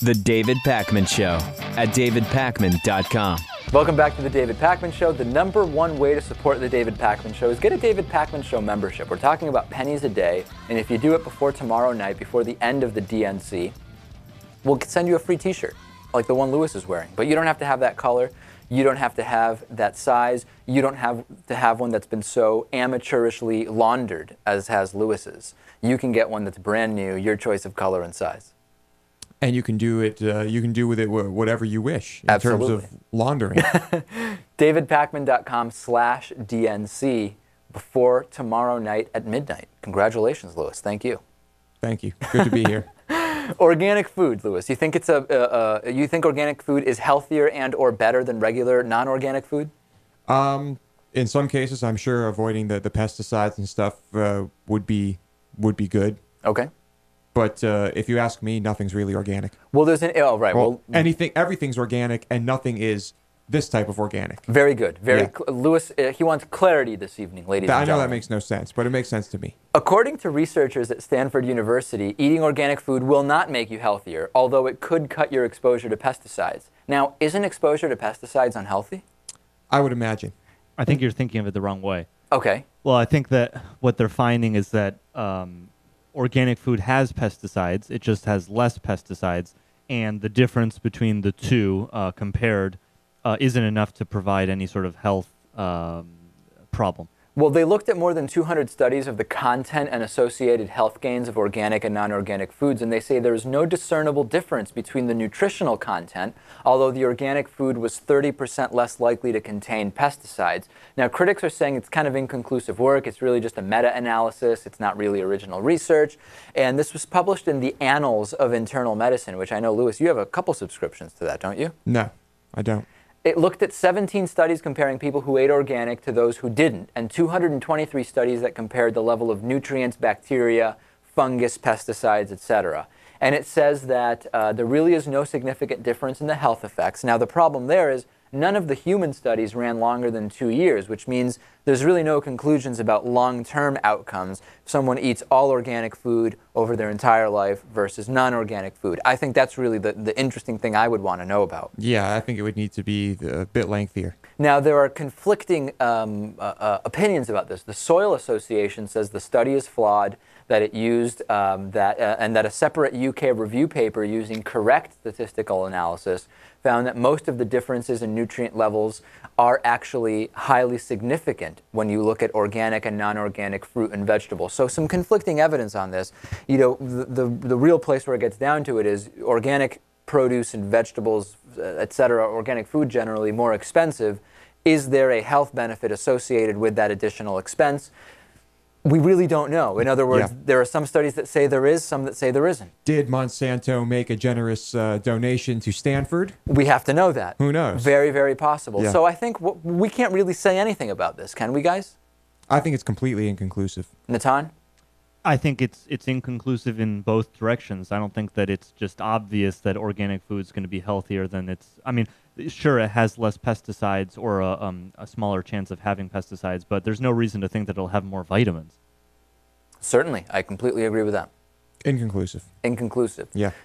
The David Pakman Show at davidpakman.com. Welcome back to The David Pakman Show. The number one way to support The David Pakman Show is get a David Pakman Show membership. We're talking about pennies a day, and if you do it before tomorrow night, before the end of the DNC, we'll send you a free t-shirt, like the one Lewis is wearing. But you don't have to have that color. You don't have to have that size. You don't have to have one that's been so amateurishly laundered as has Lewis's. You can get one that's brand new, your choice of color and size. And you can do it. You can do with it whatever you wish in Absolutely. terms of laundering. davidpakman.com/DNC before tomorrow night at midnight. Congratulations, Lewis. Thank you. Thank you. Good to be here. Organic food, Lewis. You think you think organic food is healthier and or better than regular non-organic food? In some cases, I'm sure avoiding the pesticides and stuff would be good. Okay. But if you ask me, nothing's really organic. Well, there's well, everything's organic, and nothing is this type of organic. Very good. Lewis, he wants clarity this evening, ladies and I know gentlemen. that makes no sense, but it makes sense to me. According to researchers at Stanford University, eating organic food will not make you healthier, although it could cut your exposure to pesticides. Now, isn't exposure to pesticides unhealthy? I would imagine. I think you're thinking of it the wrong way. Okay. Well, I think that what they're finding is that organic food has pesticides. It just has less pesticides, and the difference between the two compared isn't enough to provide any sort of health problem. Well, they looked at more than 200 studies of the content and associated health gains of organic and non-organic foods, and they say there is no discernible difference between the nutritional content, although the organic food was 30% less likely to contain pesticides. Now, critics are saying it's kind of inconclusive work. It's really just a meta-analysis. It's not really original research. And this was published in the Annals of Internal Medicine, which I know, Lewis, you have a couple subscriptions to that, don't you? No, I don't. It looked at 17 studies comparing people who ate organic to those who didn't, and 223 studies that compared the level of nutrients, bacteria, fungus, pesticides, etc. And it says that there really is no significant difference in the health effects. Now, the problem there is none of the human studies ran longer than 2 years, which means there's really no conclusions about long-term outcomes if someone eats all organic food over their entire life versus non-organic food. I think that's really the interesting thing I would want to know about. Yeah, I think it would need to be a bit lengthier. Now, there are conflicting opinions about this. The Soil Association says the study is flawed, that it used and that a separate UK review paper using correct statistical analysis found that most of the differences in nutrient levels are actually highly significant when you look at organic and non-organic fruit and vegetables. So some conflicting evidence on this. You know, the real place where it gets down to it is organic produce and vegetables, etc., organic food generally more expensive. Is there a health benefit associated with that additional expense? We really don't know. In other words, there are some studies that say there is, some that say there isn't. Did Monsanto make a generous donation to Stanford? We have to know that. Who knows? Very, very possible. Yeah. So I think we can't really say anything about this, can we, guys? I think it's completely inconclusive. Natan? I think it's inconclusive in both directions. I don't think that it's just obvious that organic food is going to be healthier than it's. I mean, sure, it has less pesticides or a smaller chance of having pesticides, but there's no reason to think that it'll have more vitamins. Certainly. I completely agree with that. Inconclusive. Inconclusive. Yeah.